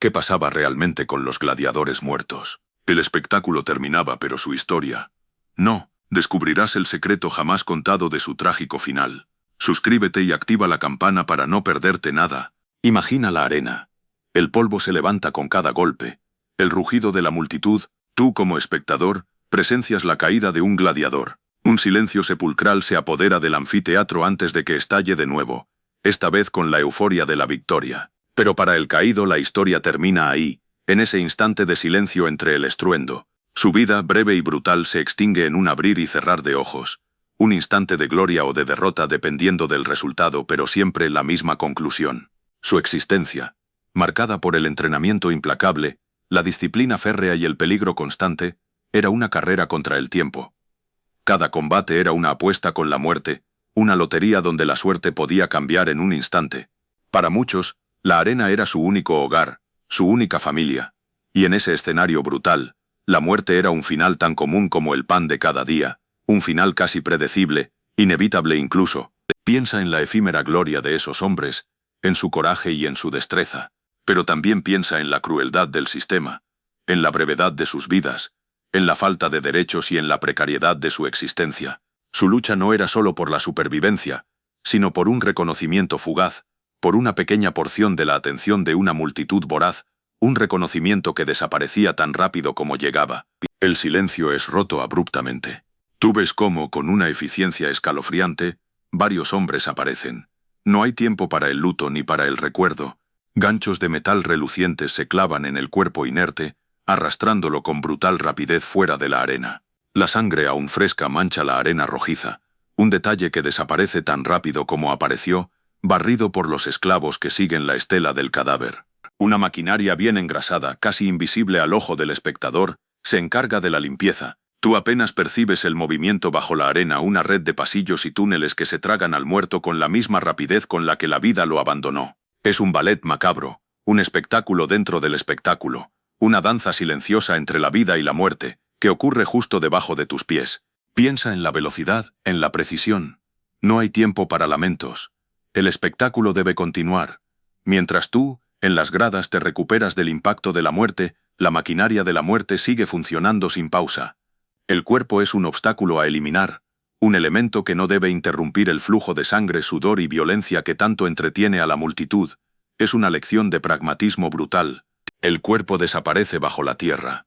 ¿Qué pasaba realmente con los gladiadores muertos? El espectáculo terminaba, pero su historia... No, descubrirás el secreto jamás contado de su trágico final. Suscríbete y activa la campana para no perderte nada. Imagina la arena. El polvo se levanta con cada golpe. El rugido de la multitud, tú como espectador, presencias la caída de un gladiador. Un silencio sepulcral se apodera del anfiteatro antes de que estalle de nuevo, esta vez con la euforia de la victoria. Pero para el caído la historia termina ahí, en ese instante de silencio entre el estruendo. Su vida, breve y brutal, se extingue en un abrir y cerrar de ojos. Un instante de gloria o de derrota dependiendo del resultado, pero siempre la misma conclusión. Su existencia, marcada por el entrenamiento implacable, la disciplina férrea y el peligro constante, era una carrera contra el tiempo. Cada combate era una apuesta con la muerte, una lotería donde la suerte podía cambiar en un instante. Para muchos, la arena era su único hogar, su única familia. Y en ese escenario brutal, la muerte era un final tan común como el pan de cada día, un final casi predecible, inevitable incluso. Piensa en la efímera gloria de esos hombres, en su coraje y en su destreza, pero también piensa en la crueldad del sistema, en la brevedad de sus vidas, en la falta de derechos y en la precariedad de su existencia. Su lucha no era solo por la supervivencia, sino por un reconocimiento fugaz, por una pequeña porción de la atención de una multitud voraz, un reconocimiento que desaparecía tan rápido como llegaba. El silencio es roto abruptamente. Tú ves cómo, con una eficiencia escalofriante, varios hombres aparecen. No hay tiempo para el luto ni para el recuerdo. Ganchos de metal relucientes se clavan en el cuerpo inerte, arrastrándolo con brutal rapidez fuera de la arena. La sangre aún fresca mancha la arena rojiza, un detalle que desaparece tan rápido como apareció, barrido por los esclavos que siguen la estela del cadáver. Una maquinaria bien engrasada, casi invisible al ojo del espectador, se encarga de la limpieza. Tú apenas percibes el movimiento bajo la arena, una red de pasillos y túneles que se tragan al muerto con la misma rapidez con la que la vida lo abandonó. Es un ballet macabro, un espectáculo dentro del espectáculo, una danza silenciosa entre la vida y la muerte, que ocurre justo debajo de tus pies. Piensa en la velocidad, en la precisión. No hay tiempo para lamentos. El espectáculo debe continuar. Mientras tú, en las gradas, te recuperas del impacto de la muerte, la maquinaria de la muerte sigue funcionando sin pausa. El cuerpo es un obstáculo a eliminar, un elemento que no debe interrumpir el flujo de sangre, sudor y violencia que tanto entretiene a la multitud. Es una lección de pragmatismo brutal. El cuerpo desaparece bajo la tierra.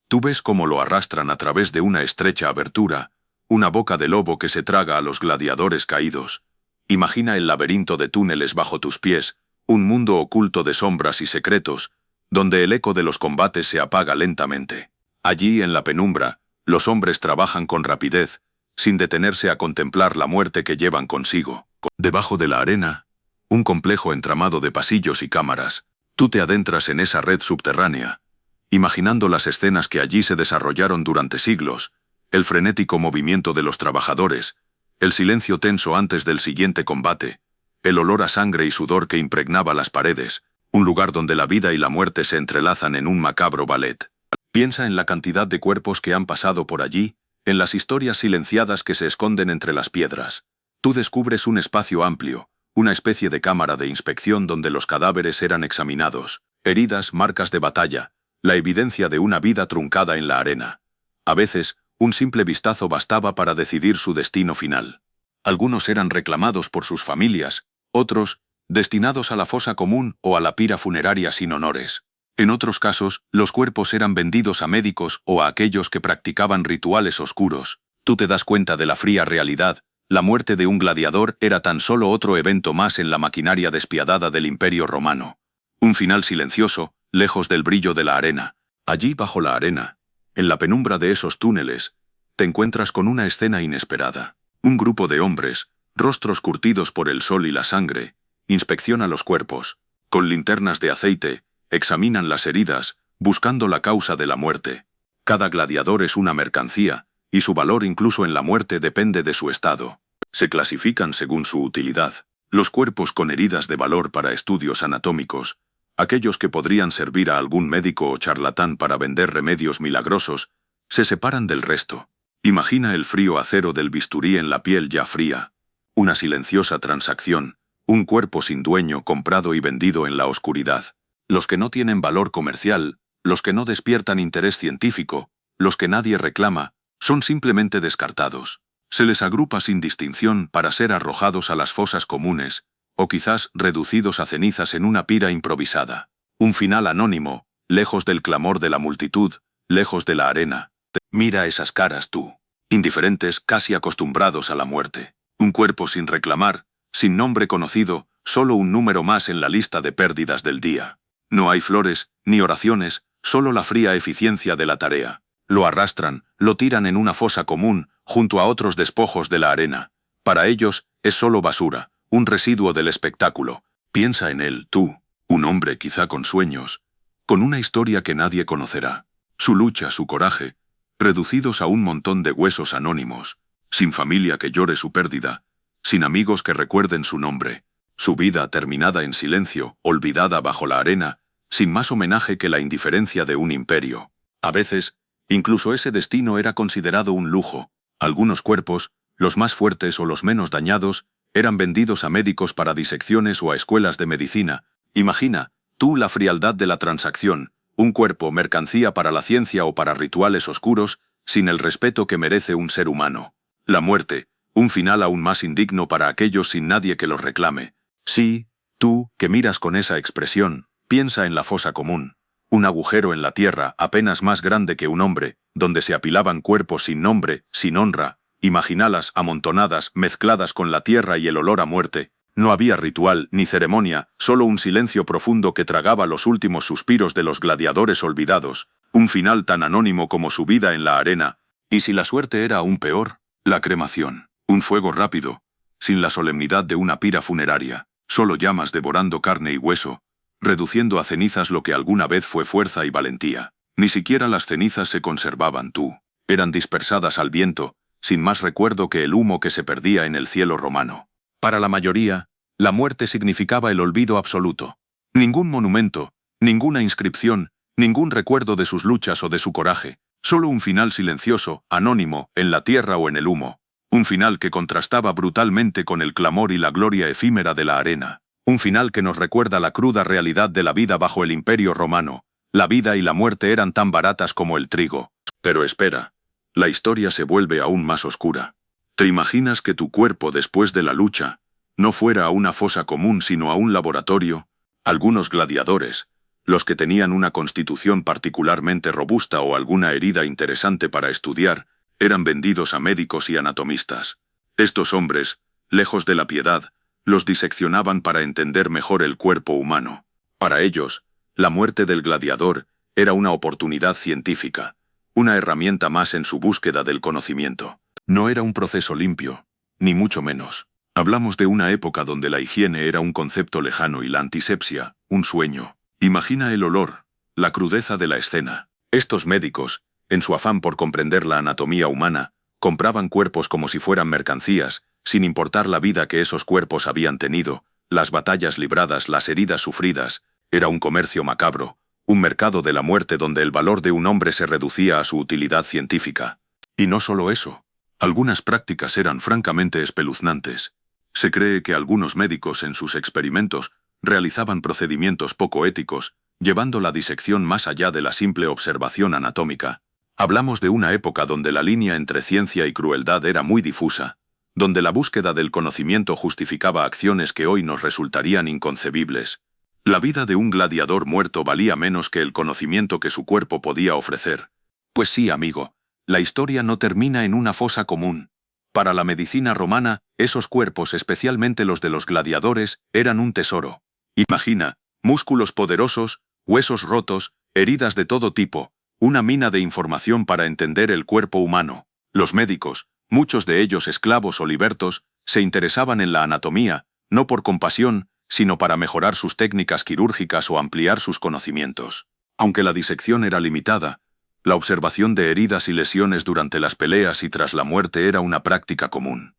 Tú ves cómo lo arrastran a través de una estrecha abertura, una boca de lobo que se traga a los gladiadores caídos. Imagina el laberinto de túneles bajo tus pies, un mundo oculto de sombras y secretos, donde el eco de los combates se apaga lentamente. Allí, en la penumbra, los hombres trabajan con rapidez, sin detenerse a contemplar la muerte que llevan consigo. Debajo de la arena, un complejo entramado de pasillos y cámaras. Tú te adentras en esa red subterránea, imaginando las escenas que allí se desarrollaron durante siglos, el frenético movimiento de los trabajadores, el silencio tenso antes del siguiente combate, el olor a sangre y sudor que impregnaba las paredes, un lugar donde la vida y la muerte se entrelazan en un macabro ballet. Piensa en la cantidad de cuerpos que han pasado por allí, en las historias silenciadas que se esconden entre las piedras. Tú descubres un espacio amplio, una especie de cámara de inspección donde los cadáveres eran examinados, heridas, marcas de batalla, la evidencia de una vida truncada en la arena. A veces, un simple vistazo bastaba para decidir su destino final. Algunos eran reclamados por sus familias, otros, destinados a la fosa común o a la pira funeraria sin honores. En otros casos, los cuerpos eran vendidos a médicos o a aquellos que practicaban rituales oscuros. Tú te das cuenta de la fría realidad. La muerte de un gladiador era tan solo otro evento más en la maquinaria despiadada del Imperio Romano. Un final silencioso, lejos del brillo de la arena. Allí bajo la arena, en la penumbra de esos túneles, te encuentras con una escena inesperada. Un grupo de hombres, rostros curtidos por el sol y la sangre, inspecciona los cuerpos. Con linternas de aceite, examinan las heridas, buscando la causa de la muerte. Cada gladiador es una mercancía, y su valor incluso en la muerte depende de su estado. Se clasifican según su utilidad. Los cuerpos con heridas de valor para estudios anatómicos, aquellos que podrían servir a algún médico o charlatán para vender remedios milagrosos, se separan del resto. Imagina el frío acero del bisturí en la piel ya fría. Una silenciosa transacción, un cuerpo sin dueño comprado y vendido en la oscuridad. Los que no tienen valor comercial, los que no despiertan interés científico, los que nadie reclama, son simplemente descartados. Se les agrupa sin distinción para ser arrojados a las fosas comunes, o quizás reducidos a cenizas en una pira improvisada. Un final anónimo, lejos del clamor de la multitud, lejos de la arena. Mira esas caras tú, indiferentes, casi acostumbrados a la muerte. Un cuerpo sin reclamar, sin nombre conocido, solo un número más en la lista de pérdidas del día. No hay flores, ni oraciones, solo la fría eficiencia de la tarea. Lo arrastran, lo tiran en una fosa común, junto a otros despojos de la arena. Para ellos, es solo basura, un residuo del espectáculo. Piensa en él, tú, un hombre quizá con sueños, con una historia que nadie conocerá. Su lucha, su coraje, reducidos a un montón de huesos anónimos, sin familia que llore su pérdida, sin amigos que recuerden su nombre, su vida terminada en silencio, olvidada bajo la arena, sin más homenaje que la indiferencia de un imperio. A veces, incluso ese destino era considerado un lujo. Algunos cuerpos, los más fuertes o los menos dañados, eran vendidos a médicos para disecciones o a escuelas de medicina. Imagina, tú, la frialdad de la transacción, un cuerpo mercancía para la ciencia o para rituales oscuros, sin el respeto que merece un ser humano. La muerte, un final aún más indigno para aquellos sin nadie que los reclame. Sí, tú, que miras con esa expresión, piensa en la fosa común. Un agujero en la tierra apenas más grande que un hombre, donde se apilaban cuerpos sin nombre, sin honra. Imagínalas amontonadas, mezcladas con la tierra y el olor a muerte. No había ritual ni ceremonia, solo un silencio profundo que tragaba los últimos suspiros de los gladiadores olvidados. Un final tan anónimo como su vida en la arena. Y si la suerte era aún peor, la cremación. Un fuego rápido, sin la solemnidad de una pira funeraria. Solo llamas devorando carne y hueso, reduciendo a cenizas lo que alguna vez fue fuerza y valentía. Ni siquiera las cenizas se conservaban tú. Eran dispersadas al viento, sin más recuerdo que el humo que se perdía en el cielo romano. Para la mayoría, la muerte significaba el olvido absoluto. Ningún monumento, ninguna inscripción, ningún recuerdo de sus luchas o de su coraje. Solo un final silencioso, anónimo, en la tierra o en el humo. Un final que contrastaba brutalmente con el clamor y la gloria efímera de la arena. Un final que nos recuerda la cruda realidad de la vida bajo el Imperio Romano. La vida y la muerte eran tan baratas como el trigo. Pero espera, la historia se vuelve aún más oscura. ¿Te imaginas que tu cuerpo después de la lucha no fuera a una fosa común sino a un laboratorio? Algunos gladiadores, los que tenían una constitución particularmente robusta o alguna herida interesante para estudiar, eran vendidos a médicos y anatomistas. Estos hombres, lejos de la piedad, los diseccionaban para entender mejor el cuerpo humano. Para ellos, la muerte del gladiador era una oportunidad científica, una herramienta más en su búsqueda del conocimiento. No era un proceso limpio, ni mucho menos. Hablamos de una época donde la higiene era un concepto lejano y la antisepsia, un sueño. Imagina el olor, la crudeza de la escena. Estos médicos, en su afán por comprender la anatomía humana, compraban cuerpos como si fueran mercancías, sin importar la vida que esos cuerpos habían tenido, las batallas libradas, las heridas sufridas. Era un comercio macabro, un mercado de la muerte donde el valor de un hombre se reducía a su utilidad científica. Y no solo eso. Algunas prácticas eran francamente espeluznantes. Se cree que algunos médicos en sus experimentos realizaban procedimientos poco éticos, llevando la disección más allá de la simple observación anatómica. Hablamos de una época donde la línea entre ciencia y crueldad era muy difusa, donde la búsqueda del conocimiento justificaba acciones que hoy nos resultarían inconcebibles. La vida de un gladiador muerto valía menos que el conocimiento que su cuerpo podía ofrecer. Pues sí, amigo, la historia no termina en una fosa común. Para la medicina romana, esos cuerpos, especialmente los de los gladiadores, eran un tesoro. Imagina, músculos poderosos, huesos rotos, heridas de todo tipo, una mina de información para entender el cuerpo humano. Los médicos, muchos de ellos esclavos o libertos, se interesaban en la anatomía, no por compasión, sino para mejorar sus técnicas quirúrgicas o ampliar sus conocimientos. Aunque la disección era limitada, la observación de heridas y lesiones durante las peleas y tras la muerte era una práctica común.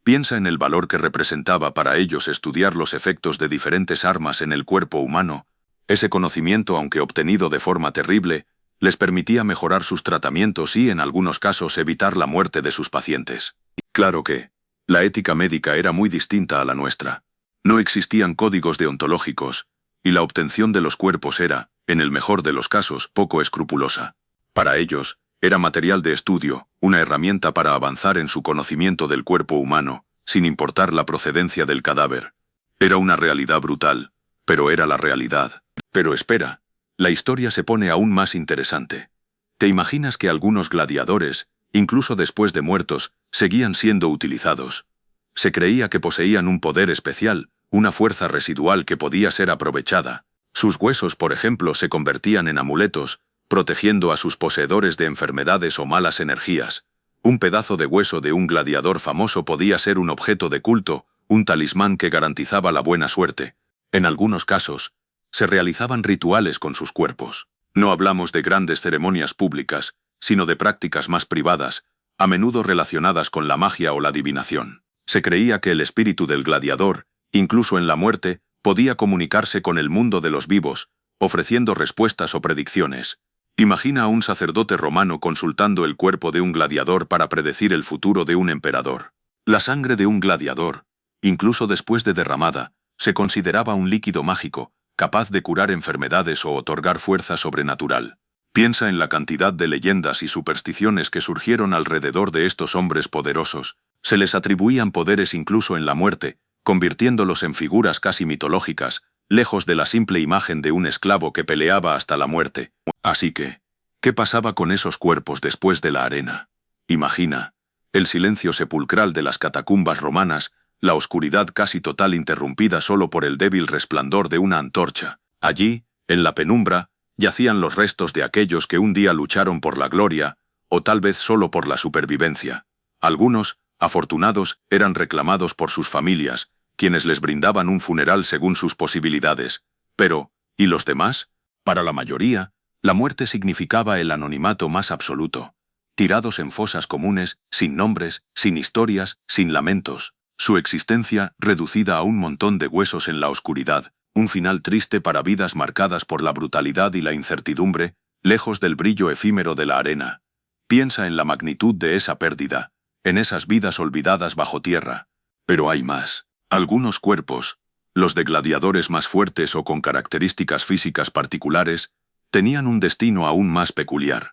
Piensa en el valor que representaba para ellos estudiar los efectos de diferentes armas en el cuerpo humano. Ese conocimiento, aunque obtenido de forma terrible, les permitía mejorar sus tratamientos y, en algunos casos, evitar la muerte de sus pacientes. Claro que la ética médica era muy distinta a la nuestra. No existían códigos deontológicos, y la obtención de los cuerpos era, en el mejor de los casos, poco escrupulosa. Para ellos, era material de estudio, una herramienta para avanzar en su conocimiento del cuerpo humano, sin importar la procedencia del cadáver. Era una realidad brutal, pero era la realidad. Pero espera, la historia se pone aún más interesante. ¿Te imaginas que algunos gladiadores, incluso después de muertos, seguían siendo utilizados? Se creía que poseían un poder especial, una fuerza residual que podía ser aprovechada. Sus huesos, por ejemplo, se convertían en amuletos, protegiendo a sus poseedores de enfermedades o malas energías. Un pedazo de hueso de un gladiador famoso podía ser un objeto de culto, un talismán que garantizaba la buena suerte. En algunos casos, se realizaban rituales con sus cuerpos. No hablamos de grandes ceremonias públicas, sino de prácticas más privadas, a menudo relacionadas con la magia o la adivinación. Se creía que el espíritu del gladiador, incluso en la muerte, podía comunicarse con el mundo de los vivos, ofreciendo respuestas o predicciones. Imagina a un sacerdote romano consultando el cuerpo de un gladiador para predecir el futuro de un emperador. La sangre de un gladiador, incluso después de derramada, se consideraba un líquido mágico, capaz de curar enfermedades o otorgar fuerza sobrenatural. Piensa en la cantidad de leyendas y supersticiones que surgieron alrededor de estos hombres poderosos. Se les atribuían poderes incluso en la muerte, convirtiéndolos en figuras casi mitológicas, lejos de la simple imagen de un esclavo que peleaba hasta la muerte. Así que, ¿qué pasaba con esos cuerpos después de la arena? Imagina, el silencio sepulcral de las catacumbas romanas, la oscuridad casi total interrumpida solo por el débil resplandor de una antorcha. Allí, en la penumbra, yacían los restos de aquellos que un día lucharon por la gloria, o tal vez solo por la supervivencia. Algunos, afortunados, eran reclamados por sus familias, quienes les brindaban un funeral según sus posibilidades. Pero, ¿y los demás? Para la mayoría, la muerte significaba el anonimato más absoluto. Tirados en fosas comunes, sin nombres, sin historias, sin lamentos. Su existencia, reducida a un montón de huesos en la oscuridad, un final triste para vidas marcadas por la brutalidad y la incertidumbre, lejos del brillo efímero de la arena. Piensa en la magnitud de esa pérdida, en esas vidas olvidadas bajo tierra. Pero hay más. Algunos cuerpos, los de gladiadores más fuertes o con características físicas particulares, tenían un destino aún más peculiar.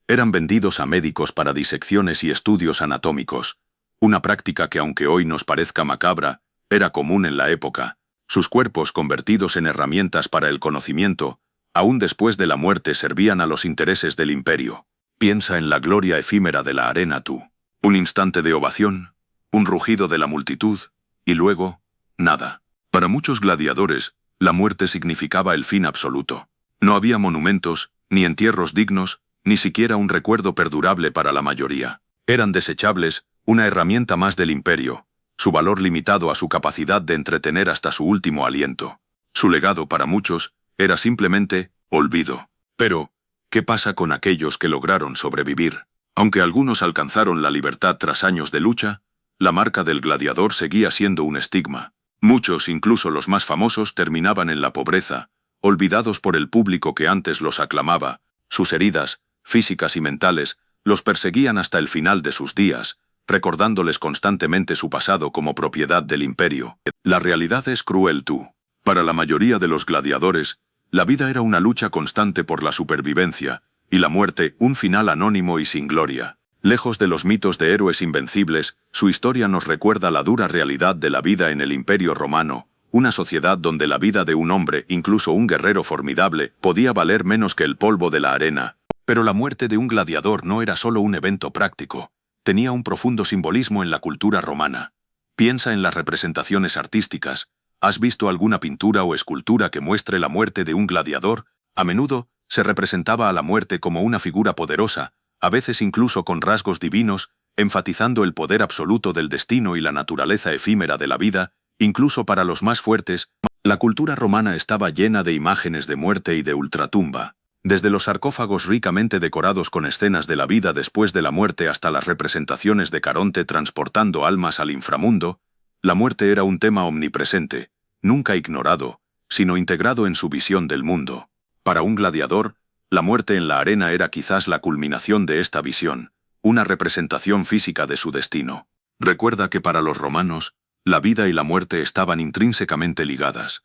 Eran vendidos a médicos para disecciones y estudios anatómicos, una práctica que aunque hoy nos parezca macabra, era común en la época. Sus cuerpos convertidos en herramientas para el conocimiento, aún después de la muerte servían a los intereses del imperio. Piensa en la gloria efímera de la arena tú. Un instante de ovación, un rugido de la multitud, y luego, nada. Para muchos gladiadores, la muerte significaba el fin absoluto. No había monumentos, ni entierros dignos, ni siquiera un recuerdo perdurable para la mayoría. Eran desechables, una herramienta más del imperio, su valor limitado a su capacidad de entretener hasta su último aliento. Su legado para muchos era simplemente olvido. Pero, ¿qué pasa con aquellos que lograron sobrevivir? Aunque algunos alcanzaron la libertad tras años de lucha, la marca del gladiador seguía siendo un estigma. Muchos, incluso los más famosos, terminaban en la pobreza, olvidados por el público que antes los aclamaba. Sus heridas, físicas y mentales, los perseguían hasta el final de sus días, recordándoles constantemente su pasado como propiedad del imperio. La realidad es cruel tú. Para la mayoría de los gladiadores, la vida era una lucha constante por la supervivencia, y la muerte un final anónimo y sin gloria. Lejos de los mitos de héroes invencibles, su historia nos recuerda la dura realidad de la vida en el Imperio Romano, una sociedad donde la vida de un hombre, incluso un guerrero formidable, podía valer menos que el polvo de la arena. Pero la muerte de un gladiador no era solo un evento práctico, tenía un profundo simbolismo en la cultura romana. Piensa en las representaciones artísticas. ¿Has visto alguna pintura o escultura que muestre la muerte de un gladiador? A menudo, se representaba a la muerte como una figura poderosa, a veces incluso con rasgos divinos, enfatizando el poder absoluto del destino y la naturaleza efímera de la vida, incluso para los más fuertes. La cultura romana estaba llena de imágenes de muerte y de ultratumba. Desde los sarcófagos ricamente decorados con escenas de la vida después de la muerte hasta las representaciones de Caronte transportando almas al inframundo, la muerte era un tema omnipresente, nunca ignorado, sino integrado en su visión del mundo. Para un gladiador, la muerte en la arena era quizás la culminación de esta visión, una representación física de su destino. Recuerda que para los romanos, la vida y la muerte estaban intrínsecamente ligadas.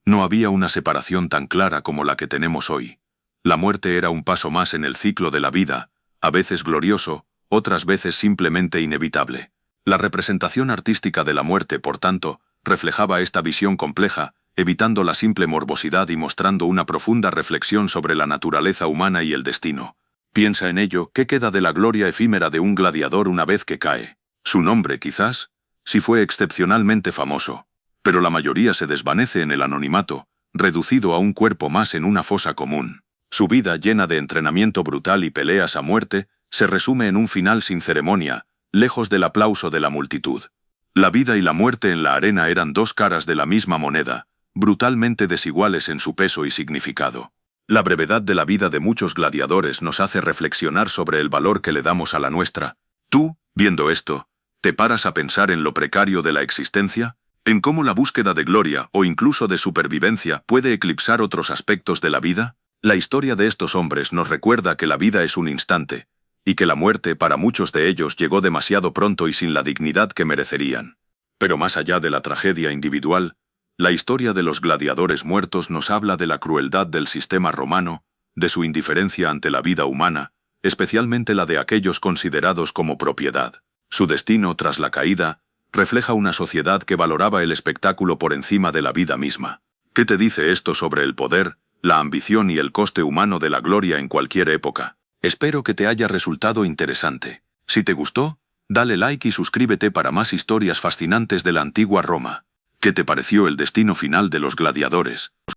No había una separación tan clara como la que tenemos hoy. La muerte era un paso más en el ciclo de la vida, a veces glorioso, otras veces simplemente inevitable. La representación artística de la muerte, por tanto, reflejaba esta visión compleja, evitando la simple morbosidad y mostrando una profunda reflexión sobre la naturaleza humana y el destino. Piensa en ello, ¿qué queda de la gloria efímera de un gladiador una vez que cae? Su nombre, quizás, si fue excepcionalmente famoso. Pero la mayoría se desvanece en el anonimato, reducido a un cuerpo más en una fosa común. Su vida, llena de entrenamiento brutal y peleas a muerte, se resume en un final sin ceremonia, lejos del aplauso de la multitud. La vida y la muerte en la arena eran dos caras de la misma moneda, brutalmente desiguales en su peso y significado. La brevedad de la vida de muchos gladiadores nos hace reflexionar sobre el valor que le damos a la nuestra. Tú, viendo esto, ¿te paras a pensar en lo precario de la existencia? ¿En cómo la búsqueda de gloria o incluso de supervivencia puede eclipsar otros aspectos de la vida? La historia de estos hombres nos recuerda que la vida es un instante, y que la muerte para muchos de ellos llegó demasiado pronto y sin la dignidad que merecerían. Pero más allá de la tragedia individual, la historia de los gladiadores muertos nos habla de la crueldad del sistema romano, de su indiferencia ante la vida humana, especialmente la de aquellos considerados como propiedad. Su destino, tras la caída, refleja una sociedad que valoraba el espectáculo por encima de la vida misma. ¿Qué te dice esto sobre el poder, la ambición y el coste humano de la gloria en cualquier época? Espero que te haya resultado interesante. Si te gustó, dale like y suscríbete para más historias fascinantes de la antigua Roma. ¿Qué te pareció el destino final de los gladiadores?